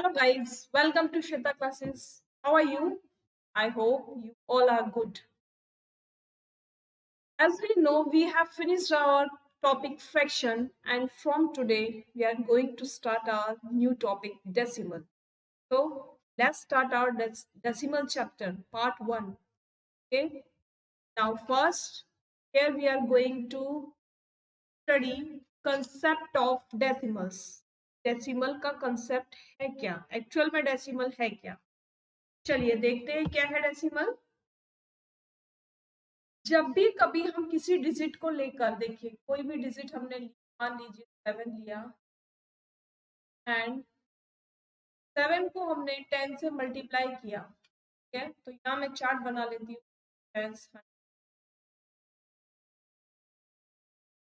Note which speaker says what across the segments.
Speaker 1: Hello guys, welcome to Shweta classes. How are you? I hope you all are good. As we know, we have finished our topic fraction and from today we are going to start our new topic decimal. So let's start our decimal chapter part 1. Okay. Now first here we are going to study concept of decimals. Decimal का concept है क्या? Actual में decimal है क्या? चलिए देखते हैं क्या है डेसिमल। जब भी कभी हम किसी डिजिट को लेकर देखिए, कोई भी डिजिट हमने मान लीजिए 7 लिया एंड 7 को हमने 10 से मल्टीप्लाई किया, ठीक है। तो यहाँ मैं चार्ट बना लेती हूँ, ठीक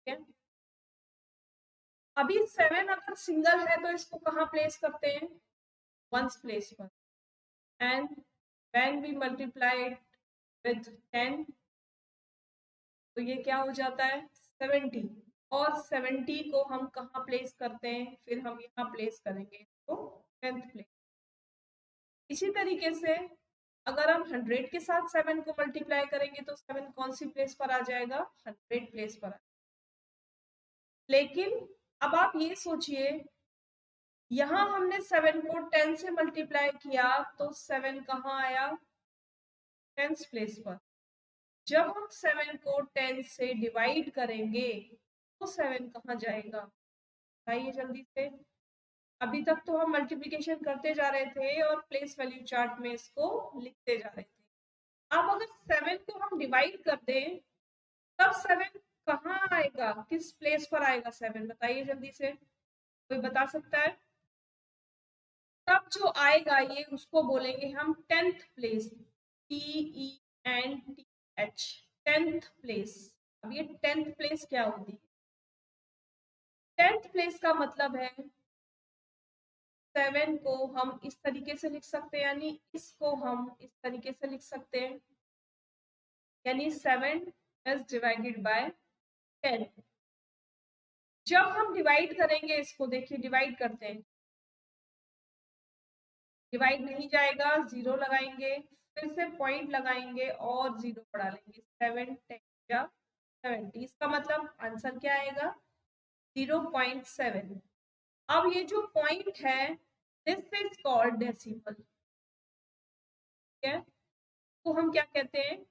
Speaker 1: है। अभी 7 अगर सिंगल है तो इसको कहाँ प्लेस करते हैं? वंस प्लेस पर। And when we multiply it with 10 तो ये क्या हो जाता है? 70। और 70 को हम कहाँ प्लेस करते हैं? फिर हम यहाँ प्लेस करेंगे इसको 10th प्लेस। इसी तरीके से अगर हम 100 के साथ 7 को मल्टीप्लाई करेंगे तो 7 कौन सी प्लेस पर आ जाएगा? 100 प्लेस पर। लेकिन अब आप ये सोचिए, यहाँ हमने 7 को 10 से मल्टीप्लाई किया तो 7 कहाँ आया? 10th प्लेस पर। जब हम 7 को 10 से डिवाइड करेंगे तो 7 कहाँ जाएगा? बताइए जल्दी से। अभी तक तो हम मल्टीप्लिकेशन करते जा रहे थे और प्लेस वैल्यू चार्ट में इसको लिखते जा रहे थे। अब अगर 7 को हम डिवाइड कर दें तब 7 कहाँ आएगा? किस प्लेस पर आएगा 7? बताइए जल्दी से, कोई बता सकता है? तब जो आएगा ये उसको बोलेंगे हम 10th place, TENTH, 10th place. अब ये 10th प्लेस क्या होती है? 10th प्लेस का मतलब है 7 को हम इस तरीके से लिख सकते हैं, यानी इसको हम इस तरीके से लिख सकते हैं, यानी 7 इज डिवाइडेड बाय 10। जब हम डिवाइड करेंगे इसको, देखिए डिवाइड करते हैं, डिवाइड नहीं जाएगा, 0 लगाएंगे, फिर से पॉइंट लगाएंगे और 0 बढ़ा लेंगे, 7 10 या 70। इसका मतलब आंसर क्या आएगा? 0.7। अब ये जो पॉइंट है दिस इज कॉल्ड डेसिमल, ठीक है। तो हम क्या कहते हैं?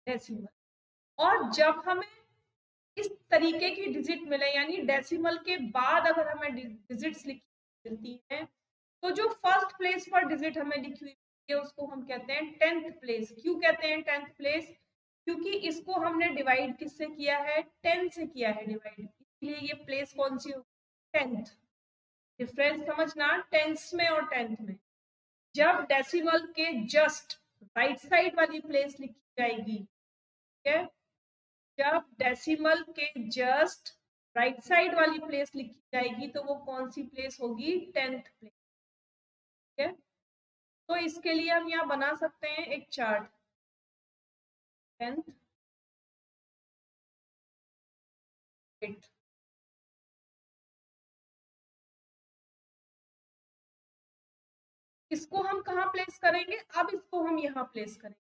Speaker 1: डेसिमल। और जब हमें इस तरीके की डिजिट मिले, यानी डेसिमल के बाद अगर हमें डिजिट्स मिलती हैं तो जो फर्स्ट प्लेस पर डिजिट हमें लिखी हुई है उसको हम कहते हैं 10th प्लेस। क्यों कहते हैं 10th प्लेस? क्योंकि इसको हमने डिवाइड किससे किया है? 10 से किया है डिवाइड, इसलिए ये प्लेस कौन सी होगी? 10th। डिफरेंस समझना टेंस में और 10th में। जब डेसिमल के जस्ट राइट साइड वाली प्लेस लिखी जाएगी, ठीक है, जब डेसिमल के जस्ट राइट साइड वाली प्लेस लिखी जाएगी तो वो कौन सी प्लेस होगी? 10th प्लेस, ठीक है। तो इसके लिए हम यहाँ बना सकते हैं एक चार्ट, 10th 8th। इसको हम कहाँ प्लेस करेंगे? अब इसको हम यहाँ प्लेस करेंगे।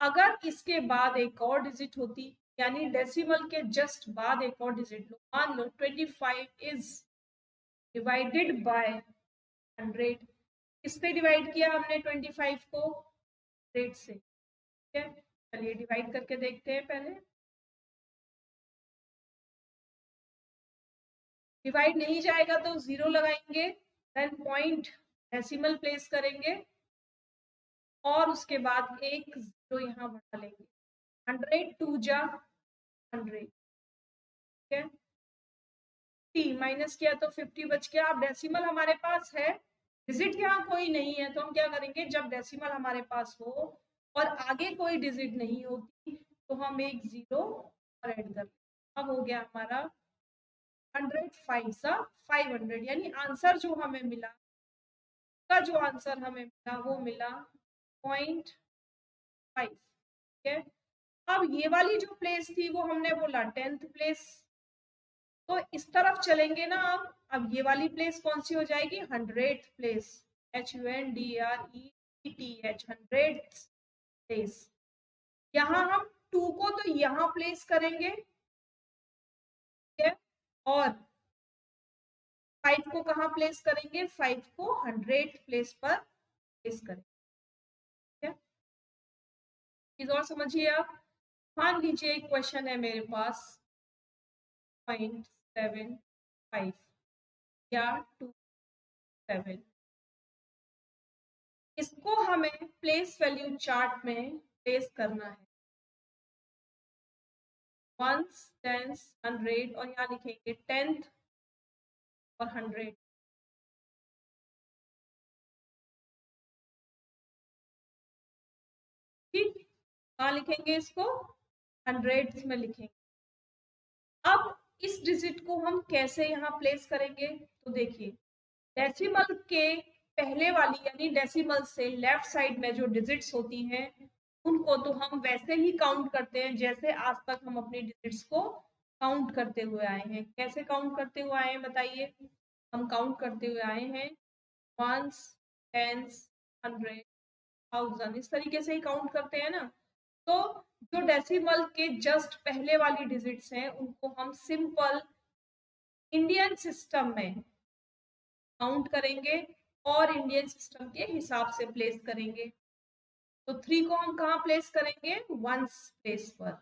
Speaker 1: अगर इसके बाद एक और डिजिट होती, यानी डेसिमल के जस्ट बाद एक और डिजिट लो, मान लो 25 इज डिवाइडेड बाय 100। किससे डिवाइड किया हमने 25 को? 100 से, ठीक है। चलिए डिवाइड करके देखते हैं पहले। डिवाइड नहीं जाएगा तो 0 लगाएंगे, देन पॉइंट डेसिमल प्लेस करेंगे और उसके बाद एक 0 यहाँ बढ़ा लेंगे। 100 2 जा 100, ठीक है। टी माइनस किया तो 50 बच गया। अब डेसिमल हमारे पास है, डिजिट यहाँ कोई नहीं है, तो हम क्या करेंगे? जब डेसिमल हमारे पास हो और आगे कोई डिजिट नहीं होती तो हम एक 0 और ऐड कर लेंगे। अब हो गया हमारा 105 सा 500, यानी आंसर जो हमें मिला, का जो आंसर हमें मिला वो मिला 0.5, ठीक है। अब ये वाली जो प्लेस थी वो हमने बोला 10th प्लेस, तो इस तरफ चलेंगे ना आप, अब ये वाली प्लेस कौन सी हो जाएगी, 100th place, HUNDRETH, 100th place. यहाँ हम 2 को तो यहाँ प्लेस करेंगे, ठीक है, और 5 को कहाँ प्लेस करेंगे, 5 को 100th प्लेस पर प्लेस करेंगे, ठीक है। चीज और समझिए आप, मान लीजिए एक क्वेश्चन है मेरे पास 0.75 या 27, इसको हमें प्लेस वैल्यू चार्ट में प्लेस करना है, 1s, 10s, 100 और यहाँ लिखेंगे 10th और 100, ठीक। कहाँ लिखेंगे इसको, 100 में लिखेंगे। अब इस डिजिट को हम कैसे यहाँ प्लेस करेंगे, तो देखिए डेसिमल के पहले वाली यानी डेसिमल से लेफ्ट साइड में जो डिजिट्स होती हैं उनको तो हम वैसे ही काउंट करते हैं जैसे आज तक हम अपनी डिजिट्स को काउंट करते हुए आए हैं। कैसे काउंट करते हुए आए हैं बताइए, हम काउंट करते हुए आए हैं 1s, 10s, 100, 1000, इस तरीके से ही काउंट करते हैं ना। तो जो डेसिमल के जस्ट पहले वाली डिजिट्स हैं उनको हम सिंपल इंडियन सिस्टम में काउंट करेंगे और इंडियन सिस्टम के हिसाब से प्लेस करेंगे। तो 3 को हम कहाँ प्लेस करेंगे, 1s प्लेस पर।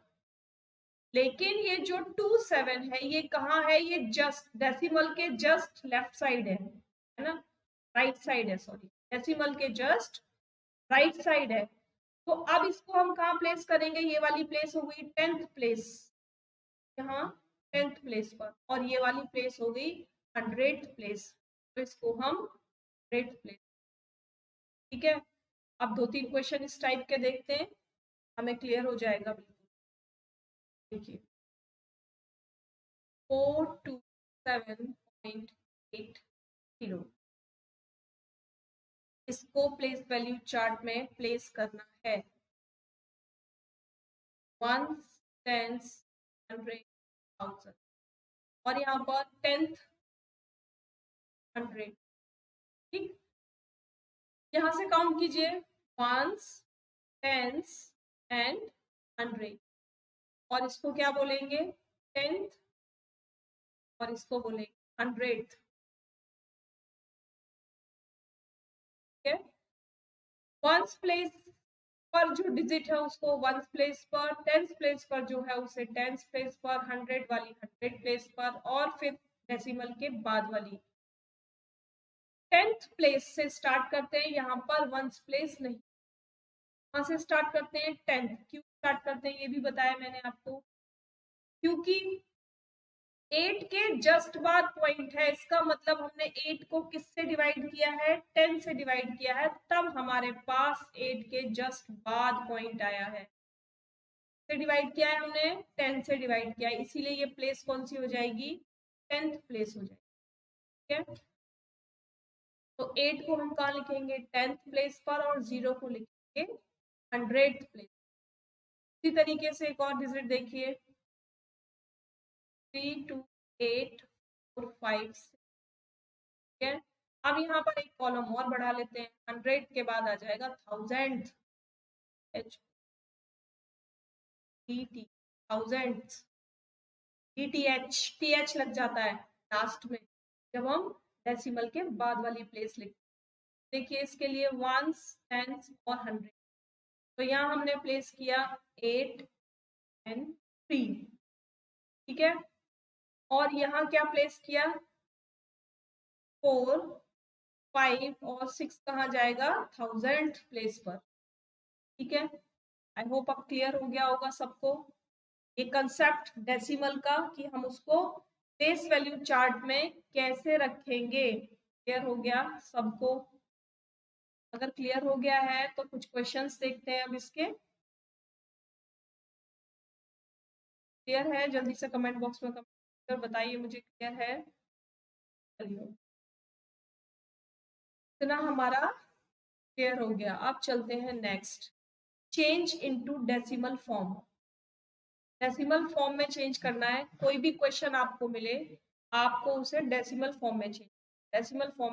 Speaker 1: लेकिन ये जो 27 है ये कहाँ है, ये जस्ट डेसिमल के जस्ट लेफ्ट साइड है ना, राइट साइड है, सॉरी, डेसिमल के जस्ट राइट साइड है। तो अब इसको हम कहाँ प्लेस करेंगे, ये वाली प्लेस हो गई 10th प्लेस, यहाँ 10th प्लेस पर, और ये वाली प्लेस हो गई 100th प्लेस, तो इसको हम 100th प्लेस, ठीक है। अब 2-3 क्वेश्चन इस टाइप के देखते हैं, हमें क्लियर हो जाएगा बिल्कुल। देखिए 427.80, इसको प्लेस वैल्यू चार्ट में प्लेस करना है, 1s, 10s, 100, 1000, और यहाँ पर 10th 100, ठीक। यहाँ से काउंट कीजिए 1s, 10s एंड 100, और इसको क्या बोलेंगे 10th, और इसको बोलेंगे 100th, ठीक है। 1s प्लेस पर जो डिजिट है उसको 1s प्लेस पर, 10th प्लेस पर जो है उसे 10th प्लेस पर, 100 वाली 100 प्लेस पर, और फिर डेसिमल के बाद वाली 10th प्लेस से स्टार्ट करते हैं, यहाँ पर 1s प्लेस नहीं, कहाँ से स्टार्ट करते हैं 10th। क्यों स्टार्ट करते हैं ये भी बताया मैंने आपको, क्योंकि 8 के जस्ट बाद पॉइंट है, इसका मतलब हमने 8 को किससे डिवाइड किया है, 10 से डिवाइड किया है, तब हमारे पास 8 के जस्ट बाद पॉइंट आया है। से डिवाइड किया है हमने, 10 से डिवाइड किया है, इसीलिए ये प्लेस कौन सी हो जाएगी, 10th प्लेस हो जाएगी, ठीक है। तो 8 को हम कहाँ लिखेंगे 10th प्लेस पर, और 0 को लिखेंगे 100th प्लेस। इसी तरीके से एक और डिजिट देखिए 3, 2, 8, 4, 5, 6, ठीक है। अब यहाँ पर एक कॉलम और बढ़ा लेते हैं, 100 के बाद आ जाएगा 1000th, थाउजेंड्स, टीएच लग जाता है लास्ट में जब हम डेसिमल के बाद वाली प्लेस लिखते हैं। देखिए इसके लिए 1s, 10s और 100, तो यहाँ हमने प्लेस किया 8 एंड 3, ठीक है। और यहाँ क्या प्लेस किया 4, 5 और 6 कहाँ जाएगा 1000th प्लेस पर, ठीक है। आई होप अब क्लियर हो गया होगा सबको ये कंसेप्ट डेसिमल का, कि हम उसको प्लेस वैल्यू चार्ट में कैसे रखेंगे। क्लियर हो गया सबको, अगर क्लियर हो गया है तो कुछ क्वेश्चंस देखते हैं अब इसके। क्लियर है, जल्दी से कमेंट बॉक्स में कमेंट कर बताइए मुझे क्लियर है। चलिए इतना हमारा क्लियर हो गया, अब चलते हैं next, change into decimal form. Decimal form में चेंज करना है, कोई भी क्वेश्चन आपको मिले आपको उसे डेसिमल फॉर्म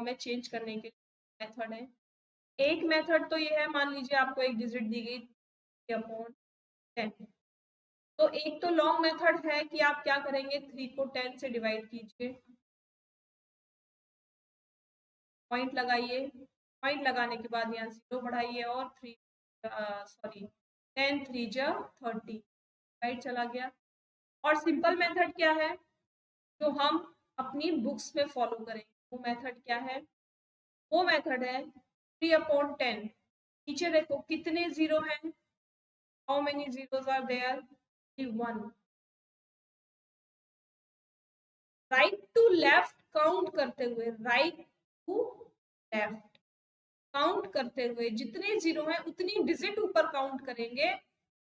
Speaker 1: में चेंज करने के मेथड है। एक मेथड तो ये है, मान लीजिए आपको एक डिजिट दी गई 3/10। तो एक तो लॉन्ग मेथड है कि आप क्या करेंगे, 3 को 10 से डिवाइड कीजिए, पॉइंट लगाइए, पॉइंट लगाने के बाद यहाँ 0 बढ़ाइए और 10 3 जा 30, राइट चला गया। और सिंपल मेथड क्या है जो हम अपनी बुक्स में फॉलो करेंगे, वो मेथड क्या है, वो मेथड है 3/10। नीचे देखो कितने जीरो हैं, how many zeros are there, 1। Right to left count करते हुए, राइट टू लेफ्ट काउंट करते हुए जितने जीरो हैं उतनी डिजिट ऊपर काउंट करेंगे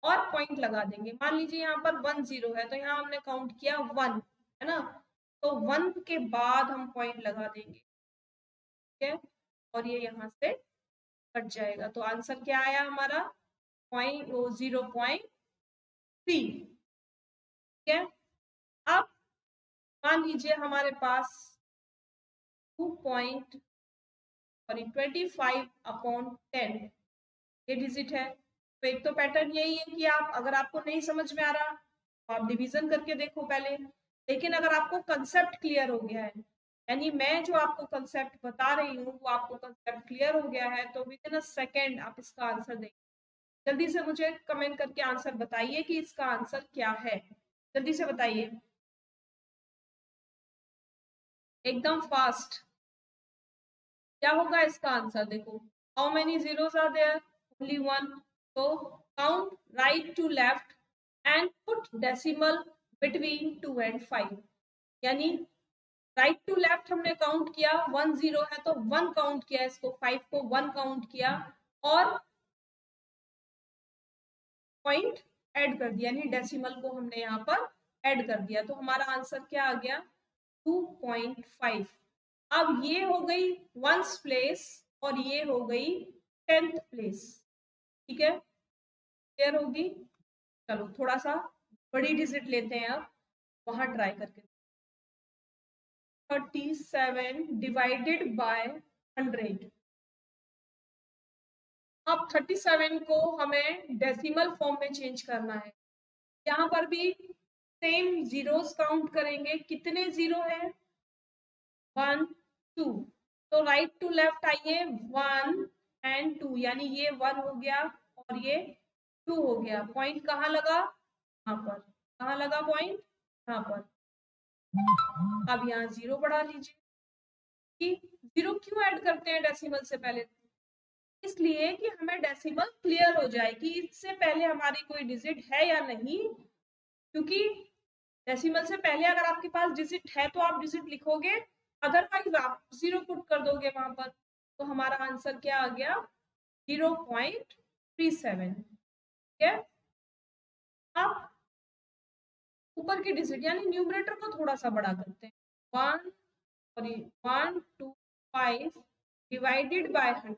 Speaker 1: और पॉइंट लगा देंगे। मान लीजिए यहाँ पर 1 जीरो है तो यहाँ हमने काउंट किया 1, है ना, तो 1 के बाद हम पॉइंट लगा देंगे, ठीक है, और ये यहाँ से कट जाएगा। तो आंसर क्या आया हमारा, 0.3, ठीक है। अब मान लीजिए हमारे पास 25/10 ये डिजिट है। तो एक तो पैटर्न यही है कि आप, अगर आपको नहीं समझ में आ रहा तो आप डिवीजन करके देखो पहले, लेकिन अगर आपको कंसेप्ट क्लियर हो गया है, यानी मैं जो आपको कंसेप्ट बता रही हूँ वो आपको कंसेप्ट क्लियर हो गया है, तो विद इन अ सेकेंड आप इसका आंसर देंगे। जल्दी से मुझे कमेंट करके आंसर बताइए कि इसका आंसर क्या है, जल्दी से बताइए, एकदम फास्ट। क्या होगा इसका आंसर, देखो how many zeros are there, only 1। तो count right to left and put decimal between 2 and 5, यानी राइट टू लेफ्ट हमने काउंट किया, 1 जीरो है तो 1 काउंट किया इसको, 5 को 1 काउंट किया और पॉइंट ऐड कर दिया, यानी डेसिमल को हमने यहाँ पर ऐड कर दिया। तो हमारा आंसर क्या आ गया, 2.5। अब ये हो गई 1st प्लेस और ये हो गई 10th प्लेस, ठीक है, क्लियर होगी। चलो थोड़ा सा बड़ी डिजिट लेते हैं, अब वहां ट्राई करके, 37 डिवाइडेड बाय 100। अब 37 को हमें डेसिमल फॉर्म में चेंज करना है। यहाँ पर भी सेम जीरोस काउंट करेंगे, कितने जीरो हैं, 1 2। तो राइट टू लेफ्ट आइए, 1 and 2, यानी ये 1 हो गया और ये 2 हो गया। पॉइंट कहाँ लगा, यहाँ पर, कहाँ लगा पॉइंट, यहाँ पर। अब यहाँ 0 बढ़ा लीजिए। कि 0 क्यों ऐड करते हैं डेसिमल से पहले, इसलिए कि हमें डेसिमल क्लियर हो जाए कि इससे पहले हमारी कोई डिजिट है या नहीं, क्योंकि डेसिमल से पहले अगर आपके पास डिजिट है तो आप डिजिट लिखोगे, अदरवाइज आप 0 पुट कर दोगे वहां पर। तो हमारा आंसर क्या आ गया, 0.37, ठीक है। अब ऊपर की डिजिट यानी न्यूमरेटर को थोड़ा सा बड़ा करते हैं, 125 डिवाइडेड बाय 100।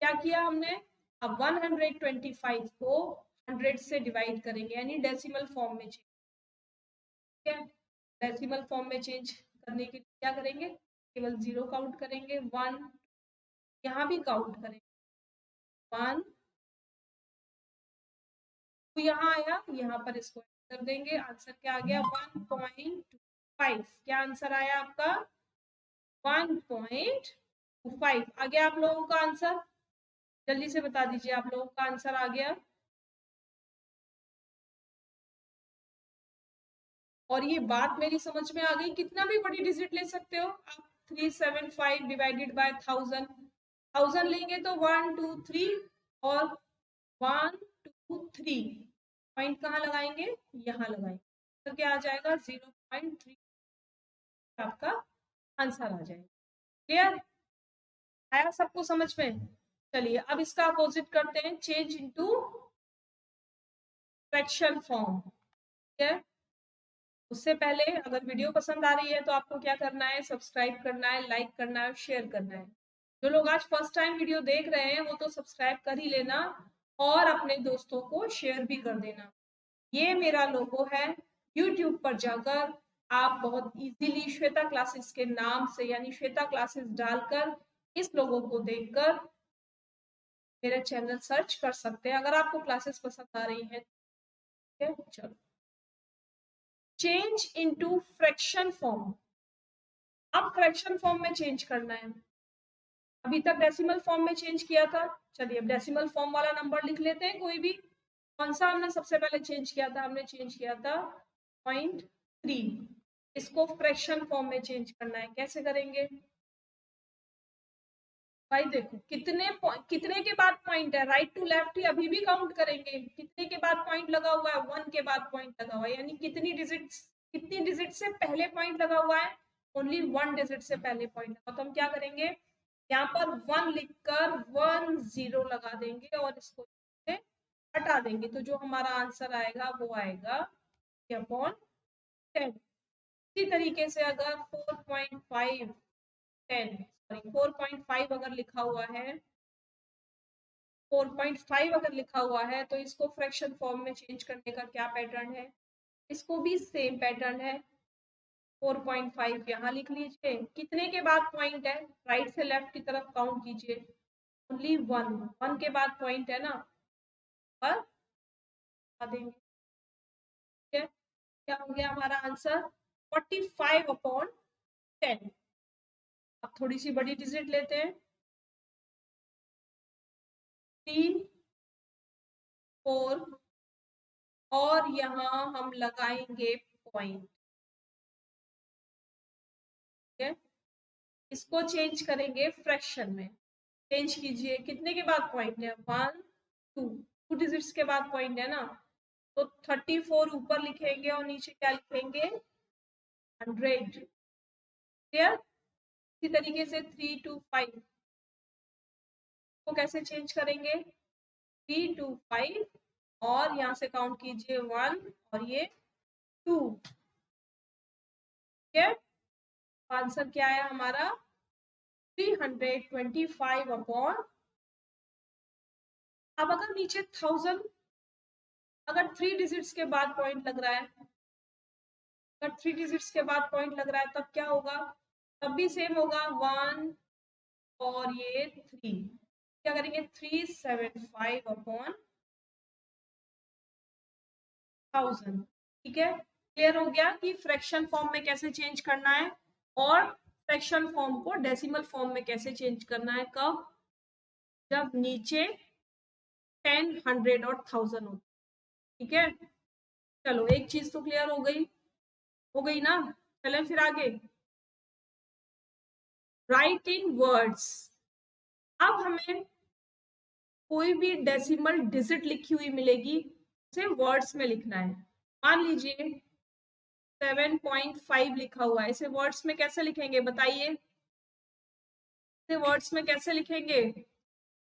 Speaker 1: क्या किया हमने, अब 125 को 100 से डिवाइड करेंगे, यानी डेसिमल फॉर्म में चेंज, ठीक है। डेसिमल फॉर्म में चेंज करने के लिए क्या करेंगे, केवल 0 काउंट करेंगे, 1 यहाँ भी काउंट करेंगे, 1 तो यहाँ आया, यहाँ पर इसको कर देंगे, आंसर क्या आ गया, 1.25। क्या आंसर आया आपका, 1.25 आ गया आप लोगों का आंसर, जल्दी से बता दीजिए आप लोगों का आंसर आ गया। और ये बात मेरी समझ में आ गई, कितना भी बड़ी डिजिट ले सकते हो आप, 375 डिवाइडेड बाय 1000 लेंगे तो 1 2 3 और 1 2 3, पॉइंट कहाँ लगाएंगे, यहाँ लगाएंगे, तो क्या आ जाएगा 0.3, आपका आंसर आ जाएगा। क्लियर, आया सबको समझ में। चलिए अब इसका अपोजिट करते हैं, चेंज इनटू फ्रैक्शन फॉर्म, ठीक है। उससे पहले अगर वीडियो पसंद आ रही है तो आपको क्या करना है, सब्सक्राइब करना है, लाइक करना है, शेयर करना है। जो लोग आज फर्स्ट टाइम वीडियो देख रहे हैं वो तो सब्सक्राइब कर ही लेना और अपने दोस्तों को शेयर भी कर देना। ये मेरा लोगो है, यूट्यूब पर जाकर आप बहुत इजीली श्वेता क्लासेस के नाम से यानी श्वेता क्लासेस डालकर इस लोगों को देखकर मेरे चैनल सर्च कर सकते हैं अगर आपको क्लासेस पसंद आ रही हैं। ठीक है, चलो चेंज इनटू फ्रैक्शन फॉर्म। अब फ्रैक्शन फॉर्म में चेंज करना है। अभी तक डेसिमल फॉर्म में चेंज किया था, चलिए अब डेसिमल फॉर्म वाला नंबर लिख लेते हैं कोई भी। कौन सा हमने सबसे पहले चेंज किया था? हमने चेंज किया था 0.3। इसको फ्रैक्शन फॉर्म में चेंज करना है, कैसे करेंगे भाई? देखो कितने के बाद पॉइंट है, राइट टू लेफ्ट ही अभी भी काउंट करेंगे। कितने के बाद पॉइंट लगा हुआ है? 1 के बाद पॉइंट लगा हुआ है, यानी कितनी डिजिट से पहले पॉइंट लगा हुआ है? ओनली 1 डिजिट से पहले पॉइंट लगा। तो हम क्या करेंगे, यहाँ पर 1 लिखकर 1 0 लगा देंगे और इसको से हटा देंगे। तो जो हमारा आंसर आएगा वो आएगा अपॉन 10। इसी तरीके से अगर 4.5 अगर लिखा हुआ है 4.5 अगर लिखा हुआ है तो इसको फ्रैक्शन फॉर्म में चेंज करने का क्या पैटर्न है? इसको भी सेम पैटर्न है। 4.5 यहाँ लिख लीजिए। कितने के बाद पॉइंट है? राइट से लेफ्ट की तरफ काउंट कीजिए। ओनली 1 के बाद पॉइंट है ना, पर देंगे। ठीक है, क्या हो गया हमारा आंसर? 45/10। अब थोड़ी सी बड़ी डिजिट लेते हैं, 3 4 और यहाँ हम लगाएंगे पॉइंट। ठीक है, इसको चेंज करेंगे फ्रैक्शन में। चेंज कीजिए, कितने के बाद पॉइंट है? 1 2 डिजिट्स के बाद पॉइंट है ना, तो 34 ऊपर लिखेंगे और नीचे क्या लिखेंगे? 100। क्लियर? इसी तरीके से 3 2 5 को कैसे चेंज करेंगे? 3 2 5 और यहाँ से काउंट कीजिए 1 और ये 2। ठीक है, आंसर क्या है हमारा? 325/। अब अगर नीचे 1000, अगर 3 डिजिट्स के बाद पॉइंट लग रहा है, अगर 3 डिजिट्स के बाद पॉइंट लग रहा है तब क्या होगा? तब भी सेम होगा, 1 और ये 3। क्या करेंगे? 375/1000। ठीक है, क्लियर हो गया कि फ्रैक्शन फॉर्म में कैसे चेंज करना है और फ्रैक्शन फॉर्म को डेसिमल फॉर्म में कैसे चेंज करना है। कब? जब नीचे 10 100 और 1000 हो। ठीक है, चलो एक चीज तो क्लियर हो गई ना। चलें फिर आगे। राइट इन वर्ड्स। अब हमें कोई भी डेसिमल डिजिट लिखी हुई मिलेगी, उसे वर्ड्स में लिखना है। मान लीजिए 7.5 लिखा हुआ है, इसे वर्ड्स में कैसे लिखेंगे बताइए? इसे वर्ड्स में कैसे लिखेंगे?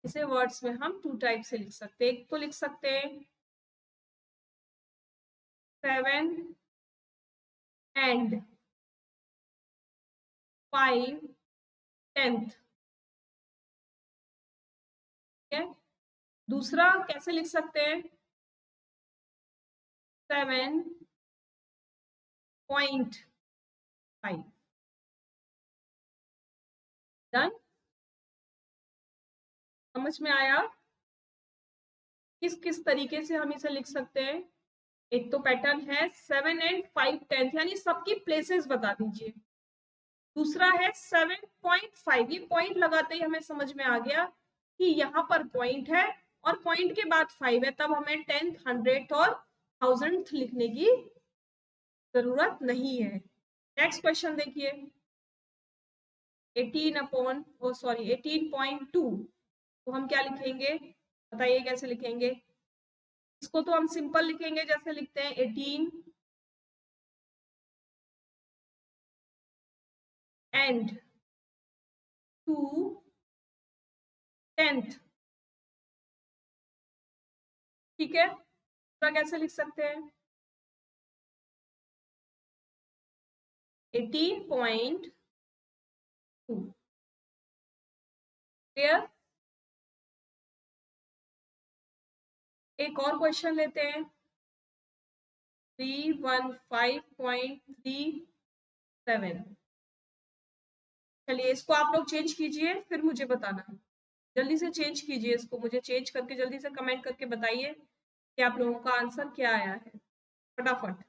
Speaker 1: इसे वर्ड्स में हम 2 टाइप से लिख सकते हैं। एक तो लिख सकते हैं 7 and 5 10th। ठीक है, दूसरा कैसे लिख सकते हैं? 7.5। डन? समझ में आया किस किस तरीके से हम इसे लिख सकते हैं? एक तो पैटर्न है 7 and 5 10th, यानी सबकी प्लेसेस बता दीजिए। दूसरा है 7.5, ये पॉइंट लगाते ही हमें समझ में आ गया कि यहाँ पर पॉइंट है और पॉइंट के बाद 5 है, तब हमें 10th 100th और 1000th लिखने की जरूरत नहीं है। नेक्स्ट क्वेश्चन देखिए, 18/2। तो हम क्या लिखेंगे बताइए? कैसे लिखेंगे इसको? तो हम सिंपल लिखेंगे, जैसे लिखते हैं 18 and 2 10th। ठीक है, तो कैसे लिख सकते हैं? 18.2। क्लियर? एक और क्वेश्चन लेते हैं, 315.3 7। चलिए इसको आप लोग चेंज कीजिए, फिर मुझे बताना। जल्दी से चेंज कीजिए इसको, मुझे चेंज करके जल्दी से कमेंट करके बताइए कि आप लोगों का आंसर क्या आया है। फटाफट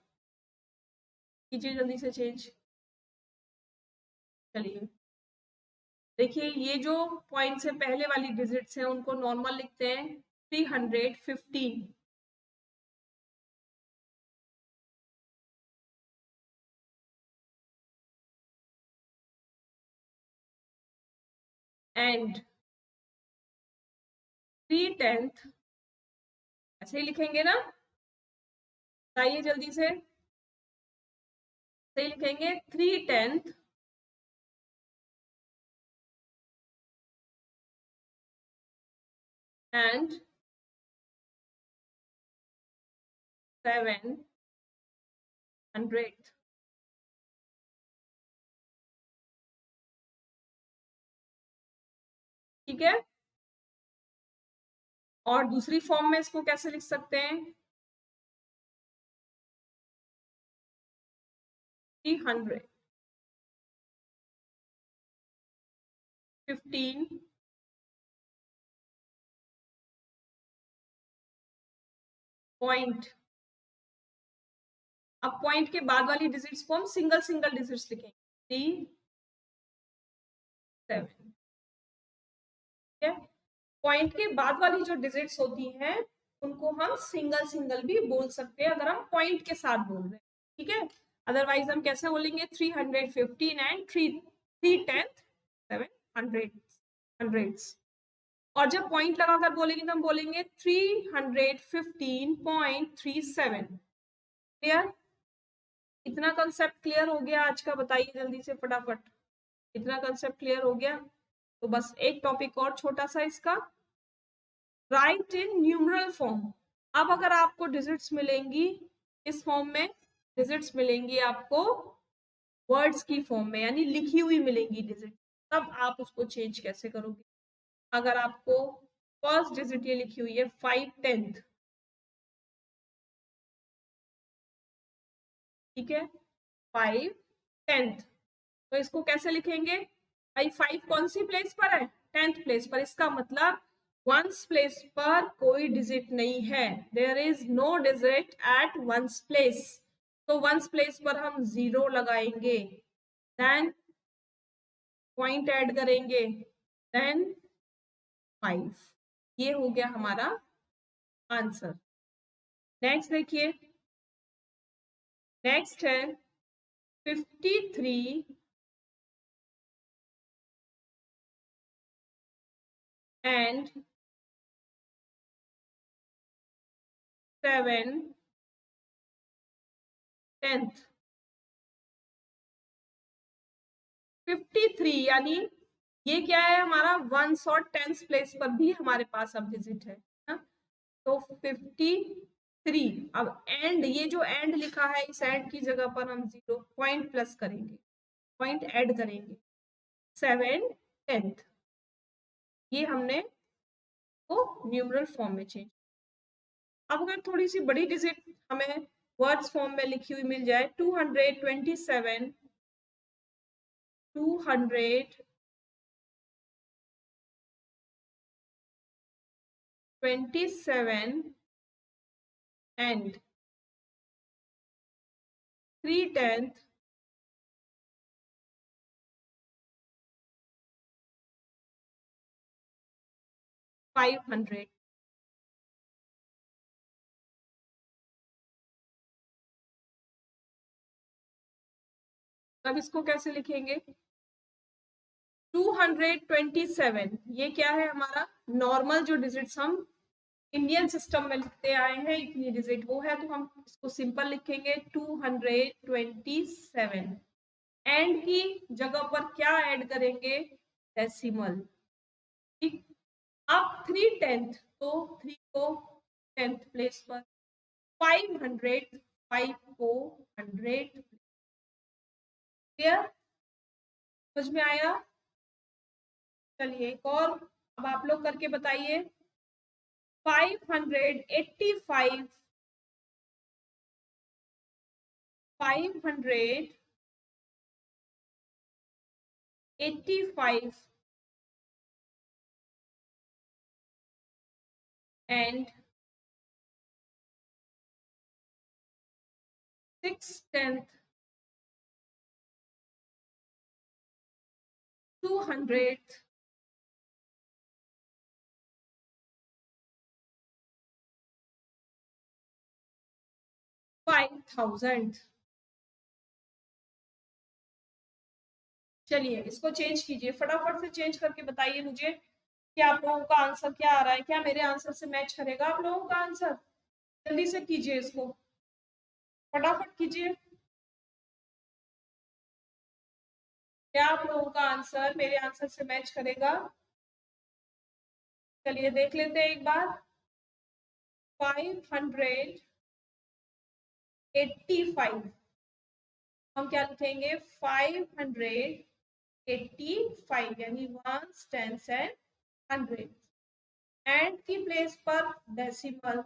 Speaker 1: कीजिए जल्दी से चेंज। चलिए देखिए, ये जो पॉइंट से पहले वाली डिजिट्स हैं उनको नॉर्मल लिखते हैं 315 एंड 3/10 ऐसे ही लिखेंगे ना? बताइए जल्दी से, सही लिखेंगे 3/10 एंड 700। ठीक है, और दूसरी फॉर्म में इसको कैसे लिख सकते हैं? 315 पॉइंट। अब पॉइंट के बाद वाली डिजिट्स को हम सिंगल सिंगल डिजिट्स लिखेंगे 3 7। ठीक है, पॉइंट के बाद वाली जो डिजिट्स होती हैं उनको हम सिंगल सिंगल भी बोल सकते हैं अगर हम पॉइंट के साथ बोल रहे हैं। ठीक है, अदरवाइज हम कैसे बोलेंगे 315 एंड 3/10 700 और जब पॉइंट लगाकर बोलेंगे तो हम बोलेंगे 315.37। क्लियर? इतना कंसेप्ट क्लियर हो गया आज का? बताइए जल्दी से फटाफट, इतना कंसेप्ट क्लियर हो गया? तो बस एक टॉपिक और छोटा सा इसका, राइट इन न्यूमरल फॉर्म। अब अगर आपको डिजिट्स मिलेंगी इस फॉर्म में, डिजिट्स मिलेंगी आपको वर्ड्स की फॉर्म में, यानी लिखी हुई मिलेंगी डिजिट, तब आप उसको चेंज कैसे करोगे? अगर आपको फर्स्ट डिजिट ये लिखी हुई है 5/10, ठीक है 5/10, तो इसको कैसे लिखेंगे भाई? 5 कौन सी प्लेस पर है? 10th प्लेस पर। इसका मतलब वंस प्लेस पर कोई डिजिट नहीं है, there is no digit at ones place. तो वंस प्लेस पर हम 0 लगाएंगे, देन पॉइंट ऐड करेंगे, देन 5। ये हो गया हमारा आंसर। नेक्स्ट देखिए, नेक्स्ट है 53 एंड 7/10। 53 यानी ये क्या है हमारा? वंस और टेंस प्लेस पर भी हमारे पास अब डिजिट है ना? तो 53। अब एंड, ये जो एंड लिखा है इस एंड की जगह पर हम 0 पॉइंट प्लस करेंगे, पॉइंट ऐड करेंगे, 7/10। ये हमने तो न्यूमरल फॉर्म में चेंज। अब अगर थोड़ी सी बड़ी डिजिट हमें वर्ड्स फॉर्म में लिखी हुई मिल जाए, 227 227 एंड 3/10 500। अब इसको कैसे लिखेंगे? 227 ये क्या है हमारा? नॉर्मल जो डिजिट्स हम इंडियन सिस्टम में लिखते आए हैं इतनी डिजिट वो है, तो हम इसको सिंपल लिखेंगे 227। एंड की जगह पर क्या ऐड करेंगे? डेसिमल। ठीक, अब 3/10, तो 3 को 10th प्लेस पर, 500 5 को 100। क्लियर? समझ में आया? चलिए एक और अब आप लोग करके बताइए। 585 500 85 and 6/10, 200, 5000। चलिए इसको चेंज कीजिए, फटाफट से चेंज करके बताइए मुझे कि आप लोगों का आंसर क्या आ रहा है। क्या मेरे आंसर से मैच करेगा आप लोगों का आंसर? जल्दी से कीजिए इसको, फटाफट कीजिए। क्या आप लोगों का आंसर मेरे आंसर से मैच करेगा? चलिए देख लेते हैं एक बार। 585, हम क्या लिखेंगे? 585 यानी ones, tens and hundred. End की प्लेस पर डेसिमल,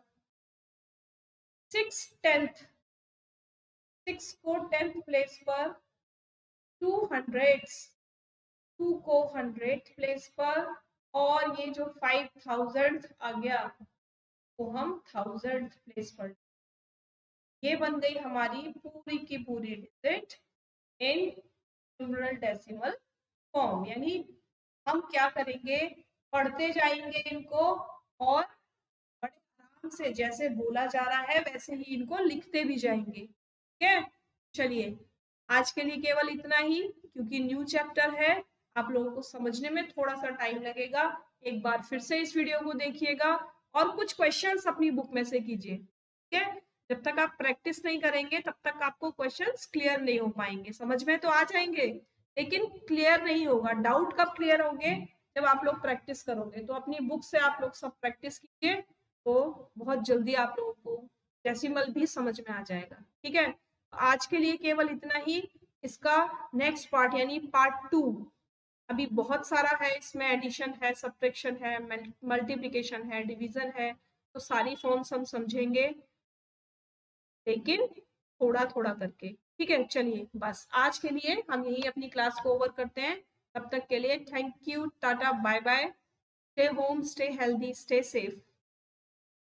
Speaker 1: 6/10, 6 को 10th प्लेस पर, 2 हंड्रेड्स, 2 को 100th प्लेस पर, और ये जो 5000 आ गया वो हम 1000th प्लेस पर। ये बन गई हमारी पूरी की पूरी digit in numeral decimal form. यानी हम क्या करेंगे, पढ़ते जाएंगे इनको और बड़े आराम से जैसे बोला जा रहा है वैसे ही इनको लिखते भी जाएंगे। ठीक है, चलिए आज के लिए केवल इतना ही, क्योंकि न्यू चैप्टर है, आप लोगों को समझने में थोड़ा सा टाइम लगेगा। एक बार फिर से इस वीडियो को देखिएगा और कुछ क्वेश्चंस अपनी बुक में से कीजिए। ठीक है, जब तक आप प्रैक्टिस नहीं करेंगे तब तक आपको क्वेश्चंस क्लियर नहीं हो पाएंगे। समझ में तो आ जाएंगे लेकिन क्लियर नहीं होगा। डाउट कब क्लियर होंगे? जब आप लोग प्रैक्टिस करोगे। तो अपनी बुक से आप लोग सब प्रैक्टिस कीजिए, तो बहुत जल्दी आप लोगों को डेसिमल भी समझ में आ जाएगा। ठीक है, आज के लिए केवल इतना ही। इसका नेक्स्ट पार्ट यानी पार्ट 2 अभी बहुत सारा है, इसमें एडिशन है, सब्ट्रैक्शन है, मल्टीप्लिकेशन है, डिवीजन है, तो सारी फॉर्म्स हम समझेंगे लेकिन थोड़ा थोड़ा करके। ठीक है, चलिए बस आज के लिए हम यही अपनी क्लास को ओवर करते हैं। तब तक के लिए थैंक यू, टाटा, bye bye, stay home, stay healthy, stay safe.